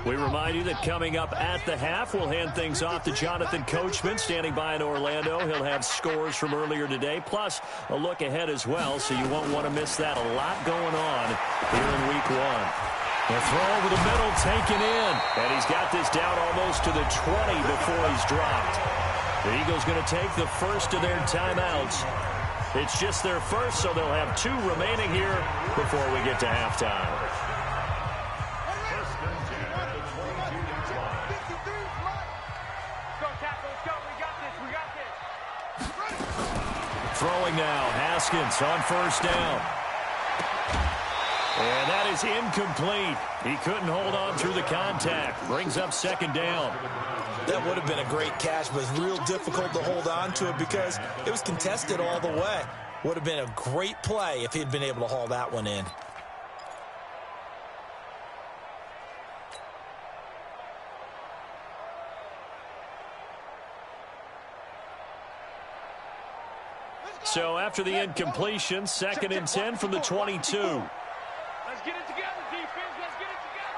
We remind you that coming up at the half, we'll hand things off to Jonathan Coachman, standing by in Orlando. He'll have scores from earlier today, plus a look ahead as well, so you won't want to miss that. A lot going on here in Week 1. The throw over the middle, taken in. And he's got this down almost to the 20 before he's dropped. The Eagles going to take the first of their timeouts. It's just their first, so they'll have 2 remaining here before we get to halftime. Throwing now, Haskins on first down. And that is incomplete. He couldn't hold on through the contact. Brings up second down. That would have been a great catch, but it's real difficult to hold on to it because it was contested all the way. Would have been a great play if he'd been able to haul that one in. So after the incompletion, 2nd and 10 from the 22. Let's get it together, defense. Let's get it together.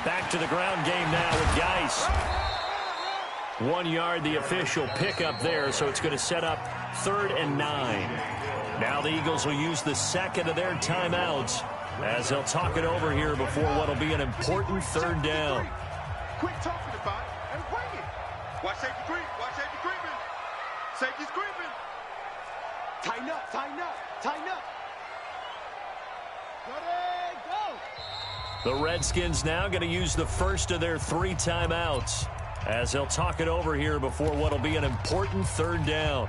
Back to the ground game now with Geis. 1 yard, the official pickup there, so it's going to set up 3rd and 9. Now the Eagles will use the second of their timeouts as they'll talk it over here before what will be an important 3rd down. Quit talking about it and bring it. Watch safety creep. Watch safety creeping. Safety's creeping. Tighten up, tighten up, tighten up. The Redskins now going to use the first of their 3 timeouts as they'll talk it over here before what will be an important 3rd down.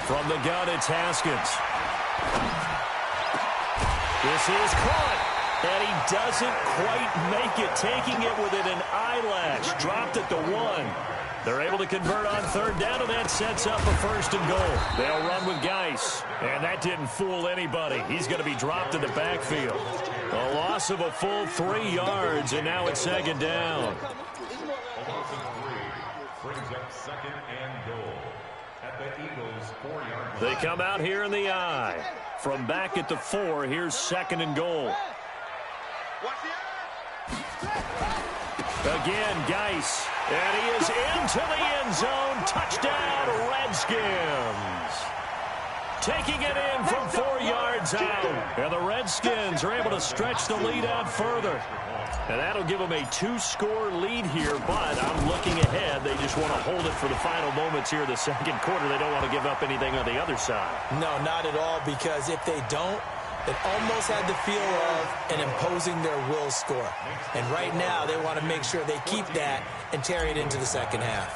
From the gun, it's Haskins. This is caught, and he doesn't quite make it, taking it within an eyelash. Dropped at the 1. They're able to convert on 3rd down, and that sets up a 1st and goal. They'll run with Geis, and that didn't fool anybody. He's going to be dropped in the backfield. A loss of a full 3 yards, and now it's 2nd down. They come out here in the I. From back at the 4, here's 2nd and goal. Again, Geis. And he is into the end zone. Touchdown, Redskins. Taking it in from 4 yards out. And the Redskins are able to stretch the lead out further. And that'll give them a 2-score lead here, but I'm looking ahead. They just want to hold it for the final moments here in the 2nd quarter. They don't want to give up anything on the other side. No, not at all, because if they don't, it almost had the feel of an imposing their will score. And right now, they want to make sure they keep that and carry it into the 2nd half.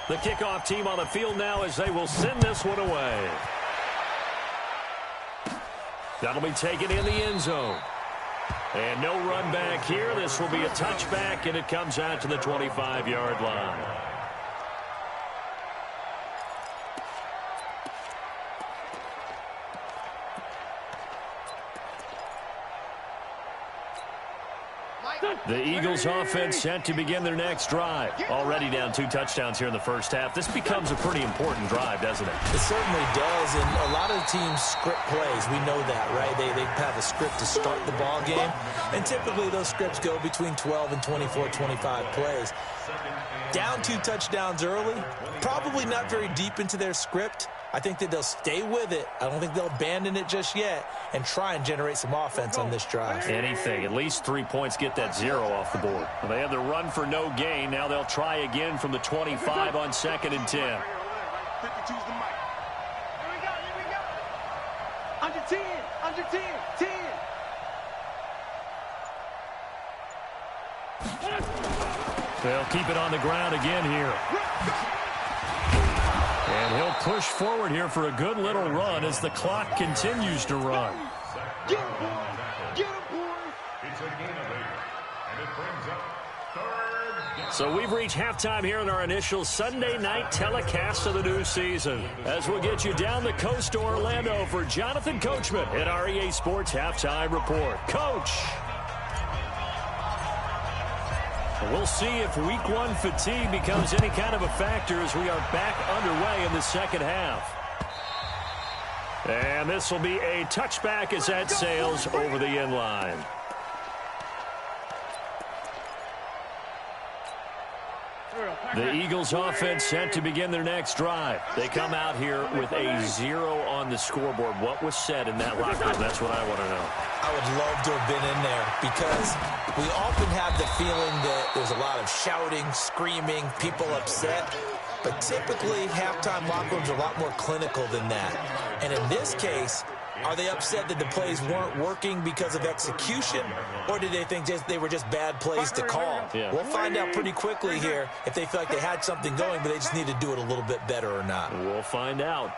The kickoff team on the field now as they will send this one away. That'll be taken in the end zone. And no run back here. This will be a touchback, and it comes out to the 25-yard line. The Eagles offense set to begin their next drive. Already down 2 touchdowns here in the first half. This becomes a pretty important drive, doesn't it? It certainly does, and a lot of teams script plays. We know that, right? They have a script to start the ball game, and typically those scripts go between 12 and 24, 25 plays. Down 2 touchdowns early, probably not very deep into their script. I think that they'll stay with it. I don't think they'll abandon it just yet and try and generate some offense on this drive. Anything. At least 3 points, get that 0 off the board. Well, they had the run for no gain. Now they'll try again from the 25 on 2nd and 10. 52's the mic. Here we go, here we go. Under 10, under 10, 10. They'll keep it on the ground again here. And he'll push forward here for a good little run as the clock continues to run. Get him, boy. Get him, boy. It's a gain of 8, and it brings up 3rd down. So we've reached halftime here in our initial Sunday night telecast of the new season. As we'll get you down the coast to Orlando for Jonathan Coachman at our EA Sports Halftime Report. Coach. We'll see if week one fatigue becomes any kind of a factor as we are back underway in the second half. And this will be a touchback as that sails over the end line. The Eagles offense set to begin their next drive. They come out here with a 0 on the scoreboard. What was said in that locker room? That's what I want to know. I would love to have been in there because we often have the feeling that there's a lot of shouting, screaming, people upset. But typically, halftime locker rooms are a lot more clinical than that. And in this case, are they upset that the plays weren't working because of execution, or did they think they were just bad plays to call? Yeah. We'll find out pretty quickly here if they feel like they had something going, but they just need to do it a little bit better or not. We'll find out.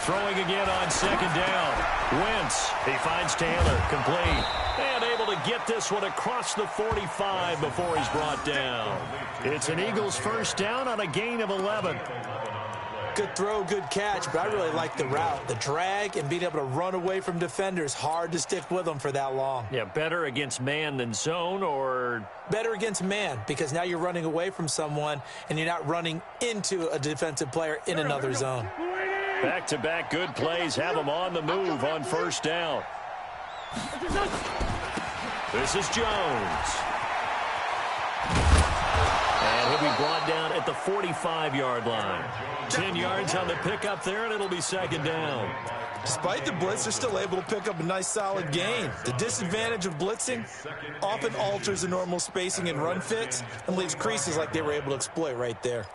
Throwing again on second down. Wentz, he finds Taylor, complete. And able to get this one across the 45 before he's brought down. It's an Eagles first down on a gain of 11. Good throw, good catch, but I really like the route. The drag and being able to run away from defenders, hard to stick with them for that long. Yeah, better against man than zone, or? Better against man, because now you're running away from someone and you're not running into a defensive player in another zone. Back-to-back good plays have them on the move on first down. This is Jones. And he'll be brought down at the 45-yard line. 10 yards on the pickup there, and it'll be second down. Despite the blitz, they're still able to pick up a nice solid gain. The disadvantage of blitzing often alters the normal spacing and run fits and leaves creases like they were able to exploit right there.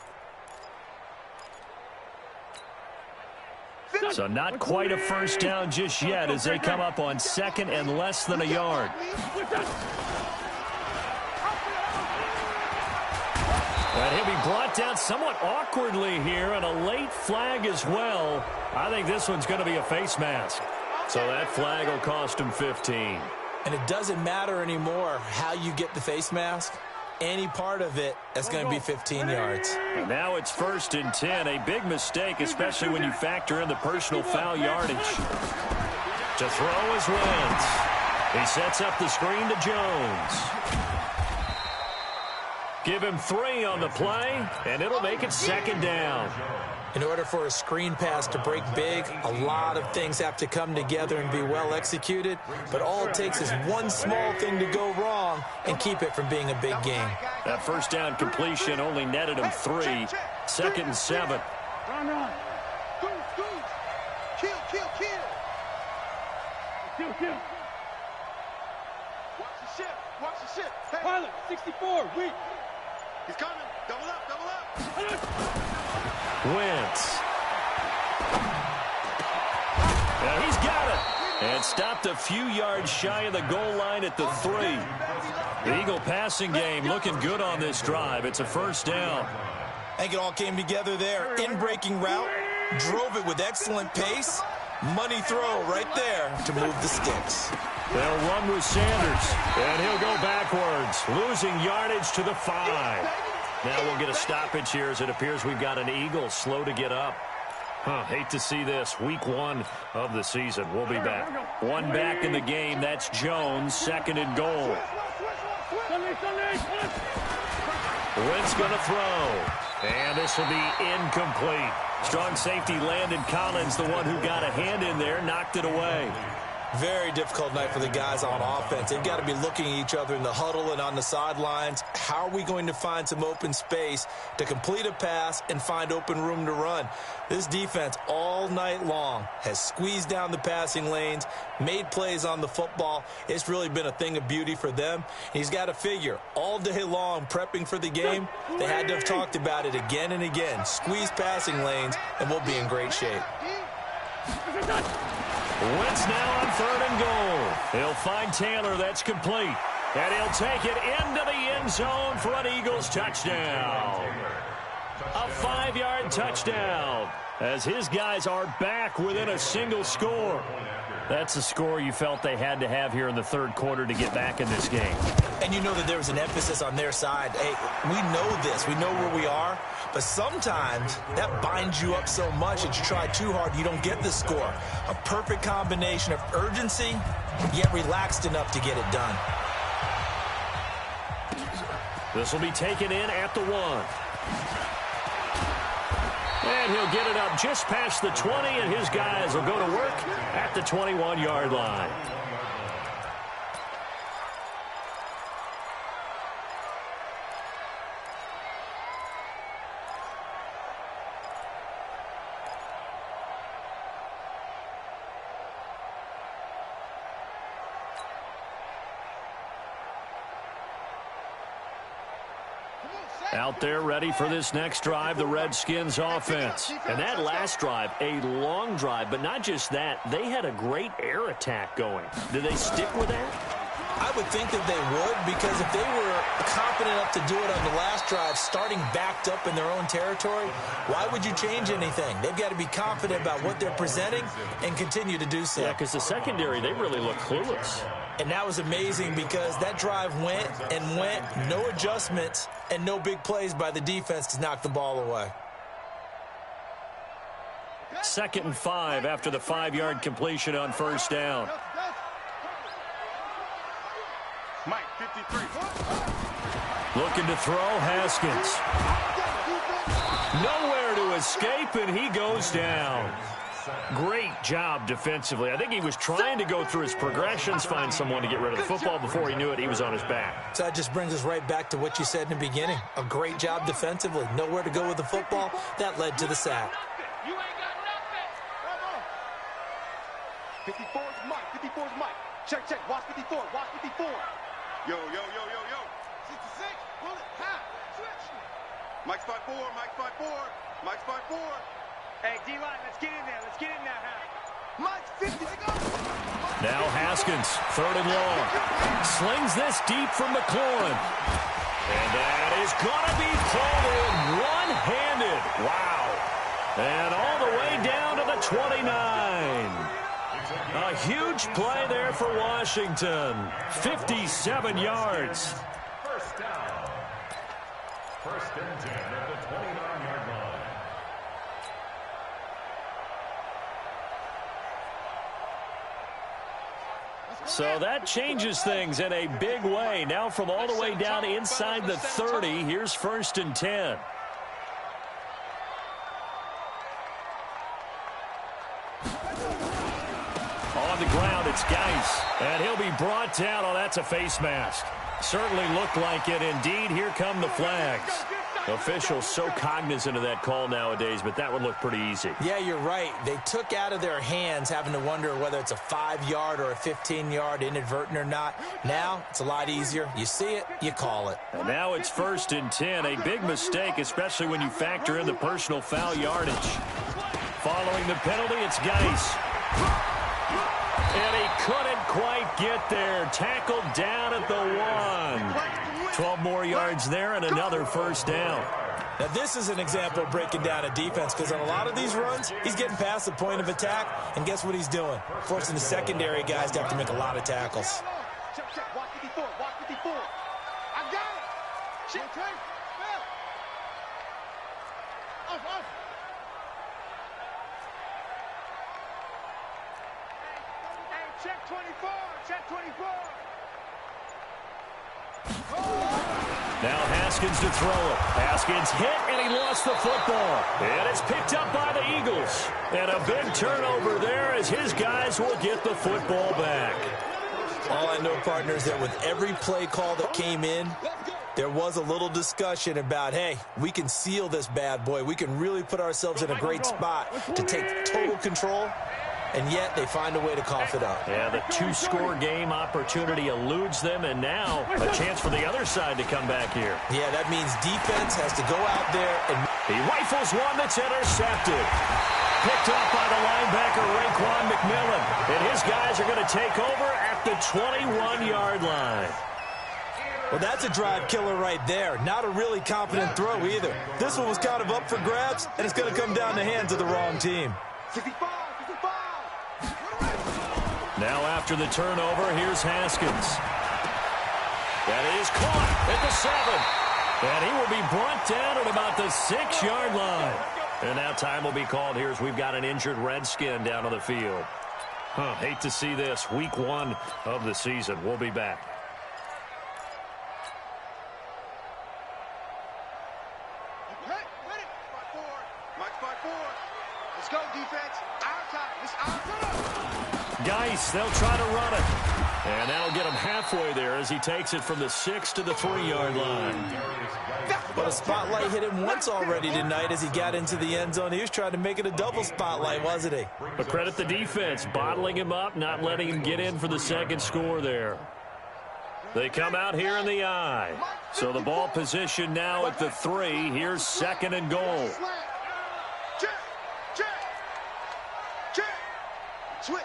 So not quite a first down just yet as they come up on second and less than a yard. And he'll be brought down somewhat awkwardly here, and a late flag as well. I think this one's going to be a face mask. So that flag will cost him 15. And it doesn't matter anymore how you get the face mask. Any part of it, that's going to be 15 yards. And now it's 1st and 10. A big mistake, especially when you factor in the personal foul yardage. To throw is Wentz. He sets up the screen to Jones. Give him 3 on the play, and it'll make it second down. In order for a screen pass to break big, a lot of things have to come together and be well executed. But all it takes is one small thing to go wrong and keep it from being a big game. That first down completion only netted him 3. 2nd and 7. Run. Kill. Watch the ship. Hey. Pilot, 64, weak. He's coming. Double up. Wentz. Yeah, he's got it. And stopped a few yards shy of the goal line at the 3. The Eagle passing game looking good on this drive. It's a first down. I think it all came together there. In-breaking route, drove it with excellent pace. Money throw right there to move the sticks. They'll run with Sanders, and he'll go backwards, losing yardage to the 5. Now we'll get a stoppage here as it appears we've got an Eagle slow to get up. Hate to see this. Week 1 of the season. We'll be back. One back in the game. That's Jones, 2nd and goal. Wentz going to throw. And this will be incomplete. Strong safety Landon Collins, the one who got a hand in there, knocked it away. Very difficult night for the guys on offense. They've got to be looking at each other in the huddle and on the sidelines. How are we going to find some open space to complete a pass and find open room to run? This defense all night long has squeezed down the passing lanes, made plays on the football. It's really been a thing of beauty for them. He's got to figure all day long prepping for the game. They had to have talked about it again and again. Squeeze passing lanes and we'll be in great shape. Wentz now on 3rd and goal. He'll find Taylor. That's complete. And he'll take it into the end zone for an Eagles touchdown. A 5-yard touchdown as his guys are back within a single score. That's the score you felt they had to have here in the third quarter to get back in this game. And you know that there was an emphasis on their side. Hey, we know this. We know where we are. But sometimes that binds you up so much that you try too hard, you don't get the score. A perfect combination of urgency, yet relaxed enough to get it done. This will be taken in at the 1. And he'll get it up just past the 20, and his guys will go to work at the 21-yard line. Out there ready for this next drive, the Redskins offense. And that last drive, a long drive, but not just that, they had a great air attack going. Do they stick with that? I would think that they would, because if they were confident enough to do it on the last drive, starting backed up in their own territory, why would you change anything? They've got to be confident about what they're presenting and continue to do so. Yeah, because the secondary, they really look clueless. And that was amazing because that drive went and went, no adjustments, and no big plays by the defense to knock the ball away. 2nd and 5 after the 5-yard completion on first down. Mike, 53. Looking to throw, Haskins. Nowhere to escape, and he goes down. Great job defensively. I think he was trying to go through his progressions, find someone to get rid of the football. Before he knew it, he was on his back. So that just brings us right back to what you said in the beginning. A great job defensively. Nowhere to go with the football. That led to the sack. You ain't got nothing. 54 is Mike. 54 is Mike. Check, check. Watch 54. Watch 54. Yo, yo, yo, yo, yo. 66. Pull it. Half. Switch. Mike's 5-4. Mike's 5-4. Mike's 5-4. Hey, D-line, let's get in there. Let's get in there, Half. Mike's 50. Now Haskins, 3rd and long. Slings this deep from McLaurin. And that is going to be pulled in one-handed. Wow. And all the way down to the 29. A huge play there for Washington. 57 yards. First down. 1st and 10 at the 29-yard line. So that changes things in a big way. Now from all the way down inside the 30, here's 1st and 10. On the ground, it's Geis. And he'll be brought down. Oh, that's a face mask. Certainly looked like it. Indeed, here come the flags. Officials so cognizant of that call nowadays, but that would look pretty easy. Yeah, you're right. They took out of their hands having to wonder whether it's a 5-yard or a 15-yard inadvertent or not. Now, it's a lot easier. You see it, you call it. And now it's 1st and 10. A big mistake, especially when you factor in the personal foul yardage. Following the penalty, it's Geis. And he couldn't quite get there. Tackled down at the 1. 12 more yards there and another 1st down. Now, this is an example of breaking down a defense because on a lot of these runs, he's getting past the point of attack, and guess what he's doing? Forcing the secondary guys to have to make a lot of tackles. Check, check. Watch 54. Watch 54. I got it. Check, check. Off, off. Hey, check 24. Check 24. Now Haskins to throw it. Haskins hit, and he lost the football. And it's picked up by the Eagles. And a big turnover there as his guys will get the football back. All I know, partners, that with every play call that came in, there was a little discussion about, hey, we can seal this bad boy. We can really put ourselves in a great spot to take total control. And yet they find a way to cough it up. Yeah, the 2-score game opportunity eludes them, and now a chance for the other side to come back here. Yeah, that means defense has to go out there and... He rifles one that's intercepted. Picked up by the linebacker, Raekwon McMillan. And his guys are going to take over at the 21-yard line. Well, that's a drive killer right there. Not a really confident throw either. This one was kind of up for grabs, and it's going to come down the hands of the wrong team. 55, 55. Now after the turnover, here's Haskins. That is caught at the 7. And he will be brought down at about the 6-yard line. And now time will be called here as we've got an injured Redskin down on the field. Hate to see this. Week 1 of the season. We'll be back. Let's go, defense. Our time. It's our time. Geis, they'll try to run it. And that'll get him halfway there as he takes it from the 6 to the 3-yard line. But a spotlight hit him once already tonight as he got into the end zone. He was trying to make it a double spotlight, wasn't he? But credit the defense, bottling him up, not letting him get in for the second score there. They come out here in the I. So the ball position now at the 3. Here's 2nd and goal. Switch.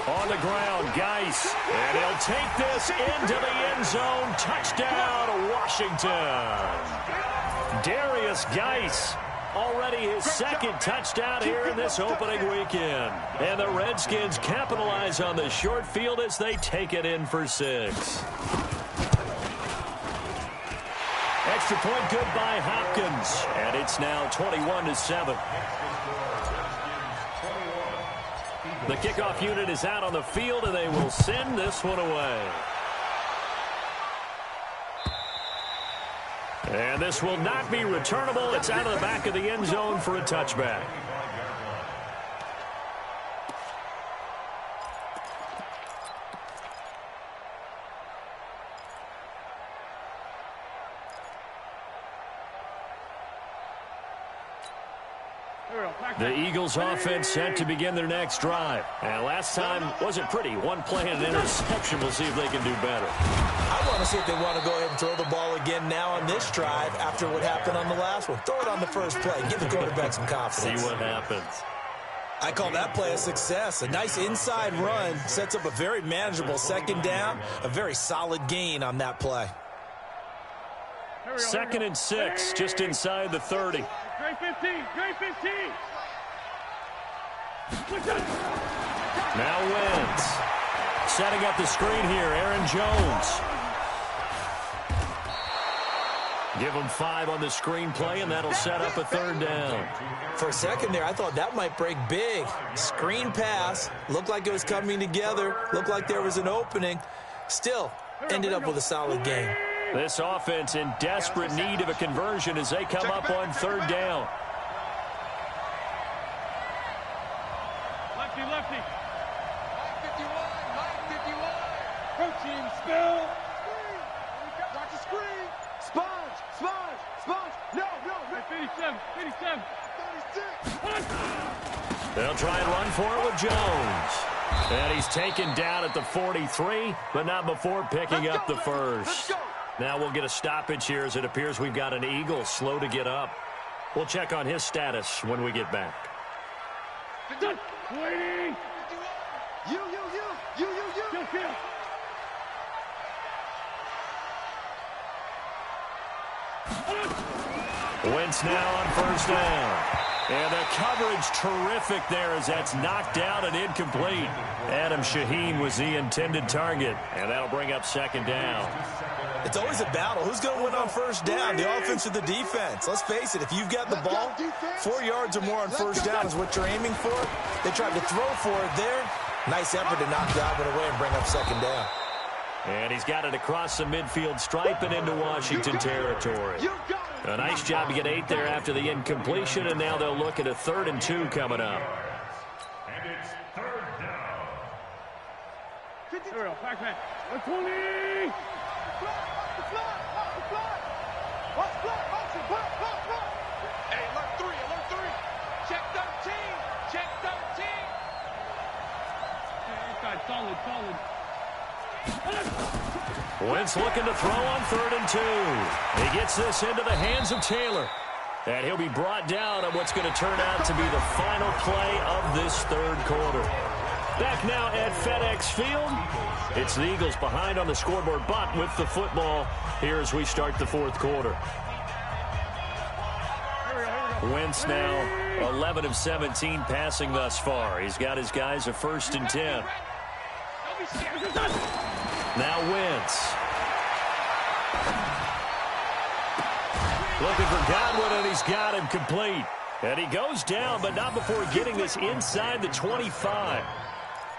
On the ground, Geis. And he'll take this into the end zone. Touchdown, Washington. Darius Geis. Already his 2nd touchdown here in this opening weekend. And the Redskins capitalize on the short field as they take it in for 6. Extra point good by Hopkins. And it's now 21-7. The kickoff unit is out on the field, and they will send this one away. And this will not be returnable. It's out of the back of the end zone for a touchback. The Eagles offense set to begin their next drive. And last time wasn't pretty. One play and an interception. We'll see if they can do better. I want to see if they want to go ahead and throw the ball again now on this drive after what happened on the last one. Throw it on the first play. Give the quarterback some confidence. See what happens. I call that play a success. A nice inside run sets up a very manageable 2nd down. A very solid gain on that play. 2nd and 6, just inside the 30. Great 15, great 15. Now Wentz. Setting up the screen here, Aaron Jones. Give him 5 on the screen play, and that'll set up a 3rd down. For a second there, I thought that might break big. Screen pass. Looked like it was coming together. Looked like there was an opening. Still, ended up with a solid game. This offense in desperate need of a conversion as they come up on 3rd down. Lefty. Mike 51. Protein spill. Watch the screen. Sponge. No. 57. 36. They'll try and run for it with Jones. And he's taken down at the 43, but not before picking up the 1st. Now we'll get a stoppage here as it appears we've got an Eagle slow to get up. We'll check on his status when we get back. Waiting. You. Kill. Wentz now on 1st down. And the coverage terrific there as that's knocked down and incomplete. Adam Shaheen was the intended target. And that'll bring up 2nd down. It's always a battle. Who's going to win on 1st down, the offense or the defense? Let's face it, if you've got the ball, 4 yards or more on 1st down is what you're aiming for. They tried to throw for it there. Nice effort to knock that one away and bring up 2nd down. And he's got it across the midfield stripe and into Washington territory. A nice job to get 8 there after the incompletion, and now they'll look at a 3rd and 2 coming up. And it's 3rd down. Here we go. Backman. 120. Hey, alert 3. Check 13. Inside, solid. Wentz looking to throw on 3rd and 2. He gets this into the hands of Taylor. And he'll be brought down on what's going to turn out to be the final play of this 3rd quarter. Back now at FedEx Field. It's the Eagles behind on the scoreboard, but with the football here as we start the fourth quarter. Wentz now 11 of 17 passing thus far. He's got his guys a 1st and 10. Now Wentz. Looking for Godwin, and he's got him complete. And he goes down, but not before getting this inside the 25.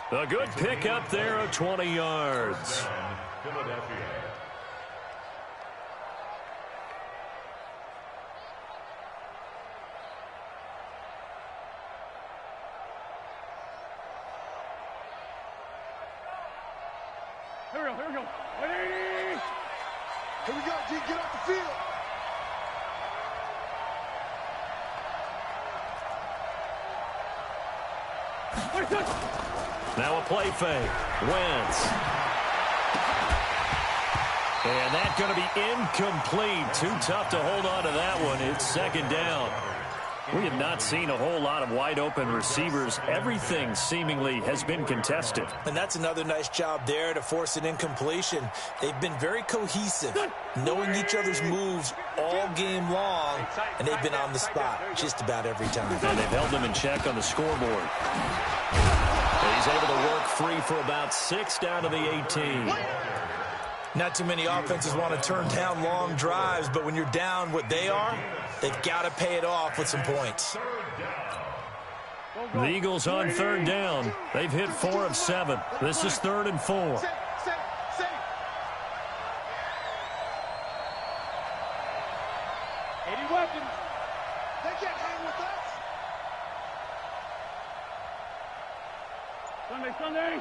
A good pickup there of 20 yards. Here we go. Here we go, G. Get off the field. Now a play fake. Wentz. And that's going to be incomplete. Too tough to hold on to that one. It's 2nd down. We have not seen a whole lot of wide-open receivers. Everything seemingly has been contested. And that's another nice job there to force an incompletion. They've been very cohesive, knowing each other's moves all game long, and they've been on the spot just about every time. And they've held them in check on the scoreboard. And he's able to work free for about 6 down to the 18. Not too many offenses want to turn down long drives, but when you're down what they are, they've got to pay it off with some points. The Eagles on 3rd down. They've hit 4 of 7. This is 3rd and 4. Safe. Any weapons? They can't hang with us. Sunday.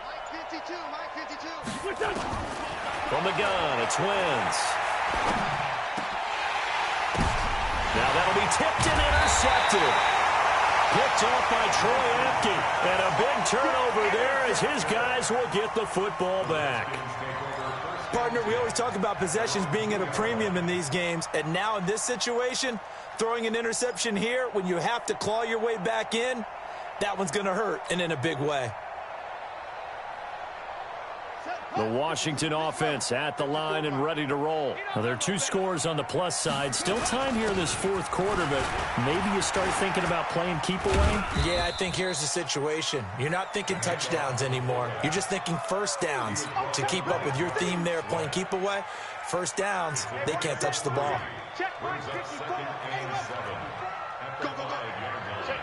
Mike 52. Switch up. From the gun, it's Wentz. Now that'll be tipped and intercepted. Picked off by Troy Apke. And a big turnover there as his guys will get the football back. Partner, we always talk about possessions being at a premium in these games, and now in this situation, throwing an interception here when you have to claw your way back in, that one's going to hurt, and in a big way. The Washington offense at the line and ready to roll. Now, there are 2 scores on the plus side. Still time here in this 4th quarter, but maybe you start thinking about playing keep away? Yeah, I think here's the situation. You're not thinking touchdowns anymore. You're just thinking 1st downs. To keep up with your theme there, playing keep away, 1st downs, they can't touch the ball. Check. Go. Check.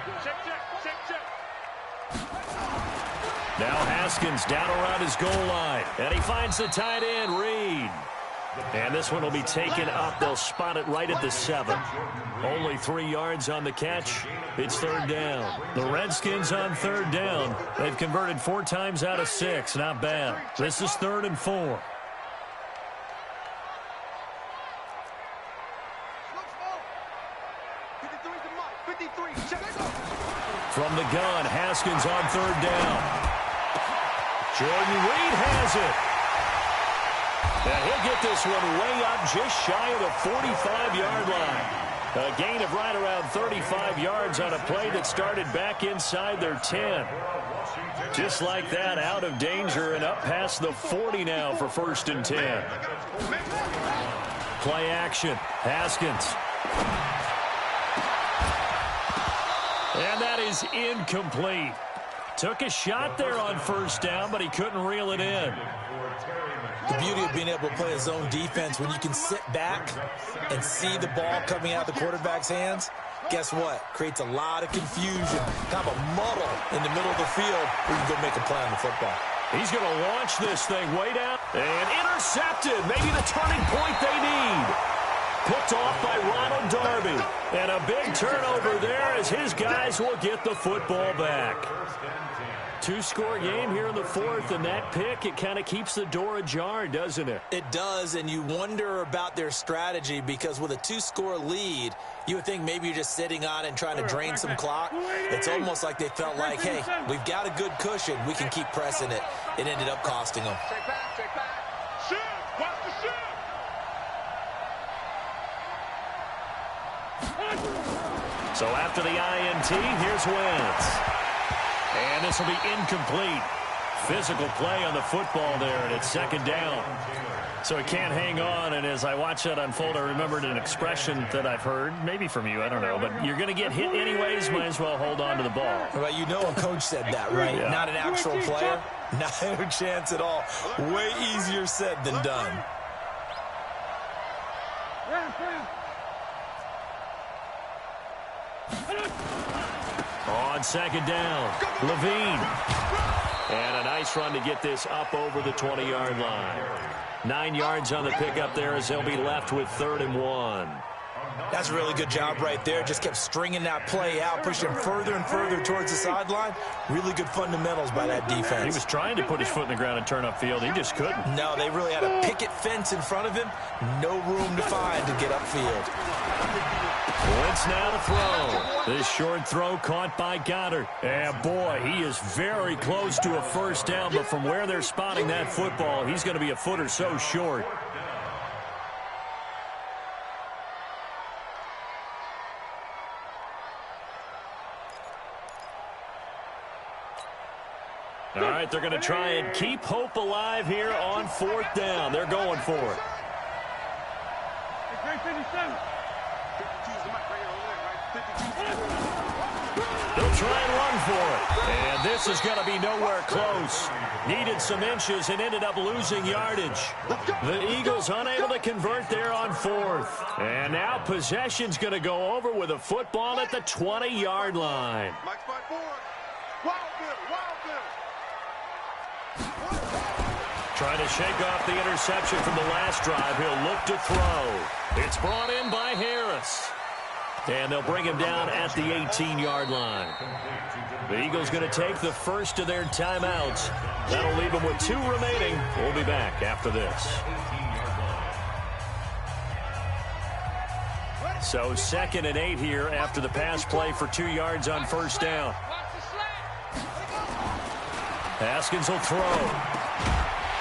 Now Haskins down around his goal line. And he finds the tight end, Reed. And this one will be taken up. They'll spot it right at the 7. Only 3 yards on the catch. It's 3rd down. The Redskins on 3rd down. They've converted 4 times out of 6. Not bad. This is 3rd and 4. From the gun, Haskins on 3rd down. Jordan Reed has it. And he'll get this one way up just shy of the 45-yard line. A gain of right around 35 yards on a play that started back inside their 10. Just like that, out of danger and up past the 40 now for 1st and 10. Play action. Haskins. And that is incomplete. Took a shot there on 1st down, but he couldn't reel it in. The beauty of being able to play a zone defense when you can sit back and see the ball coming out of the quarterback's hands, guess what? Creates a lot of confusion, kind of a muddle in the middle of the field where you go make a play on the football. He's going to launch this thing way down and intercepted. Maybe the turning point they need. Picked off by Ronald Darby. And a big turnover there as his guys will get the football back. 2-score game here in the 4th, and that pick, it kind of keeps the door ajar, doesn't it? It does, and you wonder about their strategy because with a 2-score lead, you would think maybe you're just sitting on it and trying to drain some clock. It's almost like they felt like, hey, we've got a good cushion. We can keep pressing it. It ended up costing them. Check back. Shoot. Watch the shoot. So after the INT, here's Wentz. And this will be incomplete. Physical play on the football there, and it's second down. So he can't hang on, and as I watch that unfold, I remembered an expression that I've heard, maybe from you, I don't know, but you're going to get hit anyways, might as well hold on to the ball. Well, you know a coach said that, right? Yeah. Not an actual player. Not a chance at all. Way easier said than done. On second down, Levine. And a nice run to get this up over the 20-yard line. 9 yards on the pickup there as they'll be left with 3rd and 1. That's a really good job right there. Just kept stringing that play out, pushing him further and further towards the sideline. Really good fundamentals by that defense. He was trying to put his foot in the ground and turn upfield. He just couldn't. No, they really had a picket fence in front of him. No room to find to get upfield. Wentz now to throw. This short throw caught by Goddard. And boy, he is very close to a first down, but from where they're spotting that football, he's going to be a foot or so short. All right, they're going to try and keep hope alive here on 4th down. They're going for it. They'll try and run for it. And this is going to be nowhere close. Needed some inches and ended up losing yardage. The Eagles unable to convert there on 4th. And now possession's going to go over with a football at the 20-yard line. Mike's 5-4. Wild Bill. Trying to shake off the interception from the last drive. He'll look to throw. It's brought in by Harris. And they'll bring him down at the 18-yard line. The Eagles going to take the first of their timeouts. That'll leave them with 2 remaining. We'll be back after this. So 2nd and 8 here after the pass play for 2 yards on first down. Haskins will throw.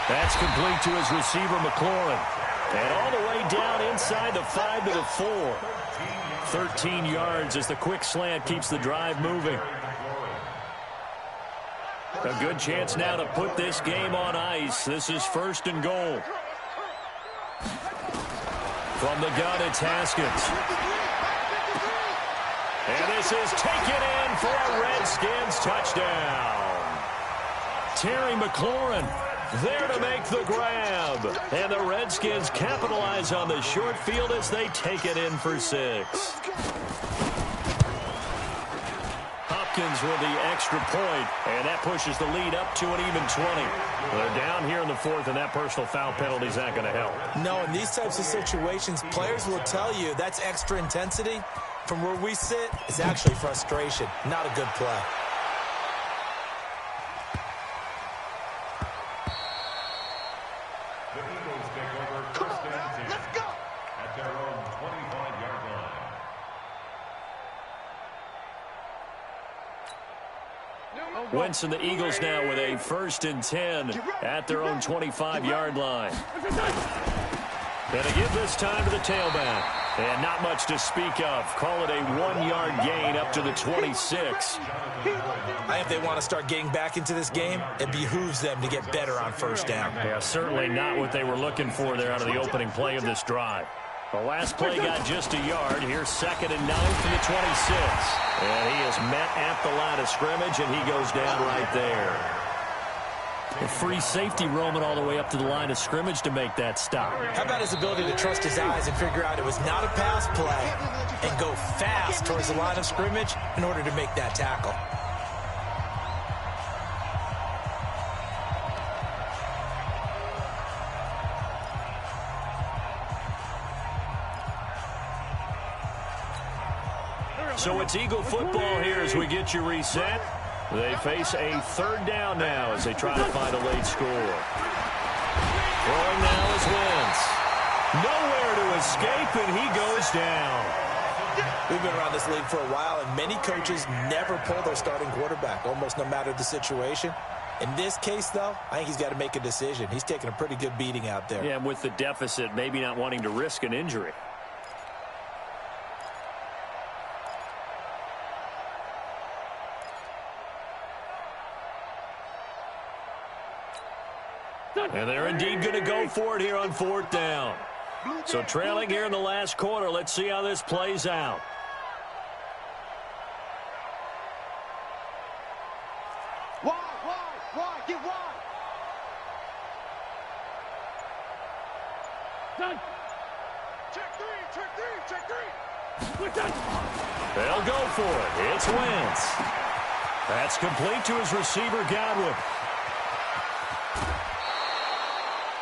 That's complete to his receiver, McLaurin. And all the way down inside the 5 to the 4. 13 yards as the quick slant keeps the drive moving. A good chance now to put this game on ice. This is 1st and goal. From the gun, it's Haskins. And this is taken in for a Redskins touchdown. Terry McLaurin there to make the grab. And the Redskins capitalize on the short field as they take it in for 6. Hopkins with the extra point, and that pushes the lead up to an even 20. They're down here in the 4th, and that personal foul penalty is not going to help. No, in these types of situations, players will tell you that's extra intensity. From where we sit, it's actually frustration, not a good play. Wentz and the Eagles now with a 1st and 10 at their own 25-yard line. And they give this time to the tailback. And not much to speak of. Call it a 1-yard gain up to the 26. If they want to start getting back into this game, it behooves them to get better on first down. Yeah, certainly not what they were looking for there out of the opening play of this drive. The last play got just a yard. Here's 2nd and 9 from the 26. And he is met at the line of scrimmage, and he goes down right there. A free safety roaming all the way up to the line of scrimmage to make that stop. How about his ability to trust his eyes and figure out it was not a pass play and go fast towards the line of scrimmage in order to make that tackle? So it's Eagle football here as we get you reset. They face a 3rd down now as they try to find a late score. Throwing now is Wentz. Nowhere to escape, and he goes down. We've been around this league for a while, and many coaches never pull their starting quarterback, almost no matter the situation. In this case, though, I think he's got to make a decision. He's taking a pretty good beating out there. Yeah, and with the deficit, maybe not wanting to risk an injury. And they're indeed going to go for it here on 4th down. So trailing here in the last quarter. Let's see how this plays out. Wide, get wide. Done. Check three. They'll go for it. It's Wentz. That's complete to his receiver, Godwin.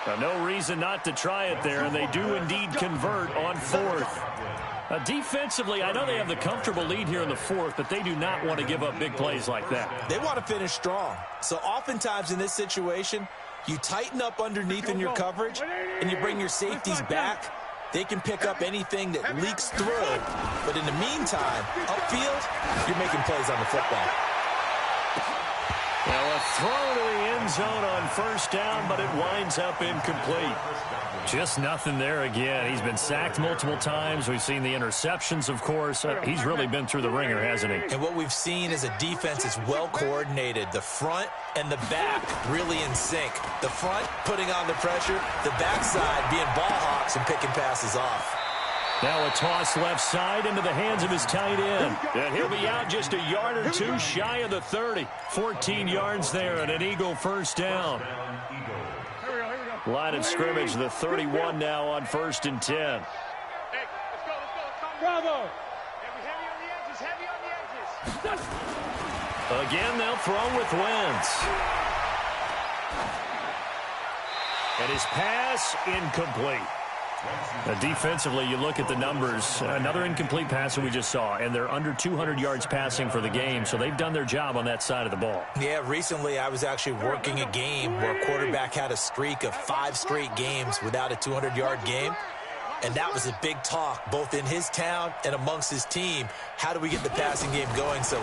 Now, no reason not to try it there, and they do indeed convert on 4th. Defensively, I know they have the comfortable lead here in the 4th, but they do not want to give up big plays like that. They want to finish strong. So oftentimes in this situation, you tighten up underneath in your coverage, and you bring your safeties back. They can pick up anything that leaks through. But in the meantime, upfield, you're making plays on the football. Now a throw to the end zone on 1st down, but it winds up incomplete. Just nothing there again. He's been sacked multiple times. We've seen the interceptions, of course. He's really been through the ringer, hasn't he? And what we've seen is a defense that's well coordinated. The front and the back really in sync. The front putting on the pressure, the backside being ball hawks and picking passes off. Now a toss left side into the hands of his tight end. And he'll be out just a yard or two shy of the 30. 14 yards there and an Eagle 1st down. Line of scrimmage, the 31 now on 1st and 10. Hey, let's go. Bravo. Heavy on the edges. Again, they'll throw with Wentz. And his pass incomplete. Defensively, you look at the numbers. Another incomplete pass that we just saw, and they're under 200 yards passing for the game, so they've done their job on that side of the ball. Yeah, recently I was actually working a game where a quarterback had a streak of 5 straight games without a 200-yard game, and that was a big talk, both in his town and amongst his team. How do we get the passing game going? So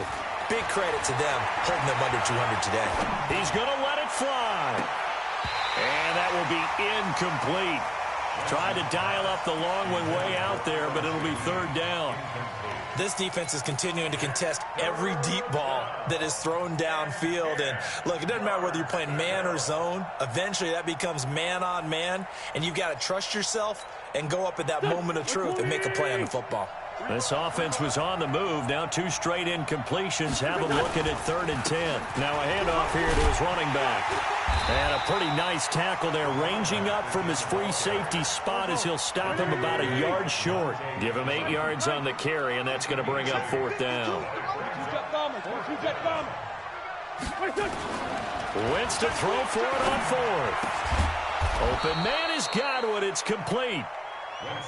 big credit to them holding them under 200 today. He's going to let it fly, and that will be incomplete. Tried to dial up the long one way out there, but it'll be 3rd down. This defense is continuing to contest every deep ball that is thrown downfield. And, look, it doesn't matter whether you're playing man or zone. Eventually, that becomes man on man, and you've got to trust yourself and go up at that moment of truth and make a play on the football. This offense was on the move. Now 2 straight incompletions have him looking at 3rd and 10. Now a handoff here to his running back. And a pretty nice tackle there, ranging up from his free safety spot as he'll stop him about a yard short. Give him 8 yards on the carry, and that's going to bring up 4th down. Wentz to throw for it on 4th. Open man is Godwin. It's complete.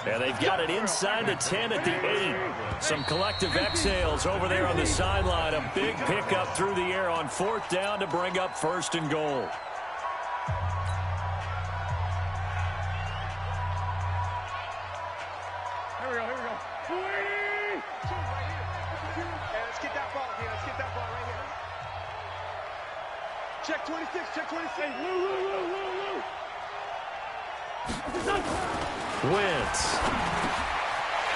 And they've got it inside the 10 at the 8. Some collective exhales over there on the sideline. A big pickup through the air on 4th down to bring up 1st and goal. Here we go. 280! Hey, let's get that ball here. Let's get that ball right here. Check 26. Hey, Lou. Wentz.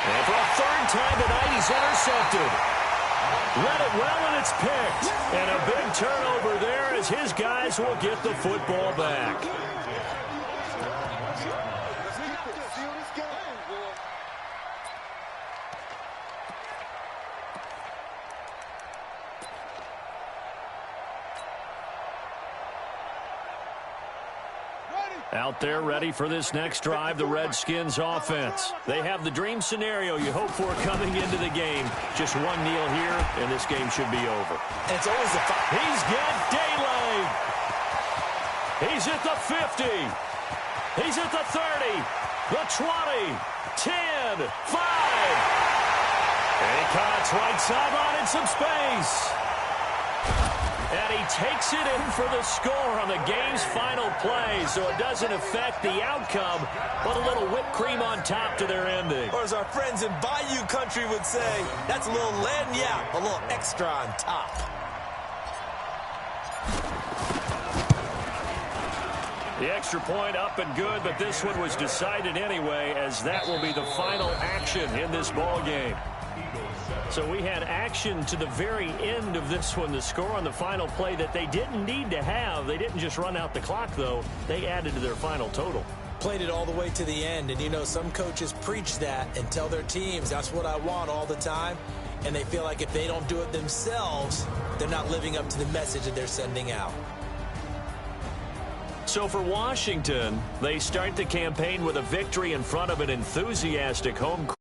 And for a 3rd time tonight, he's intercepted. Read it well, and it's picked. And a big turnover there as his guys will get the football back. Out there ready for this next drive, the Redskins offense. They have the dream scenario you hope for coming into the game. Just one kneel here, and this game should be over. And it's always a fight. He's got daylight. He's at the 50. He's at the 30, the 20, 10, 5. And he cuts right sideline in some space. And he takes it in for the score on the game's final play, so it doesn't affect the outcome, but a little whipped cream on top to their ending. Or as our friends in Bayou Country would say, that's a little lagniappe, a little extra on top. The extra point up and good, but this one was decided anyway, as that will be the final action in this ball game. So we had action to the very end of this one. The score on the final play that they didn't need to have. They didn't just run out the clock, though. They added to their final total. Played it all the way to the end. And, you know, some coaches preach that and tell their teams, that's what I want all the time. And they feel like if they don't do it themselves, they're not living up to the message that they're sending out. So for Washington, they start the campaign with a victory in front of an enthusiastic home crowd.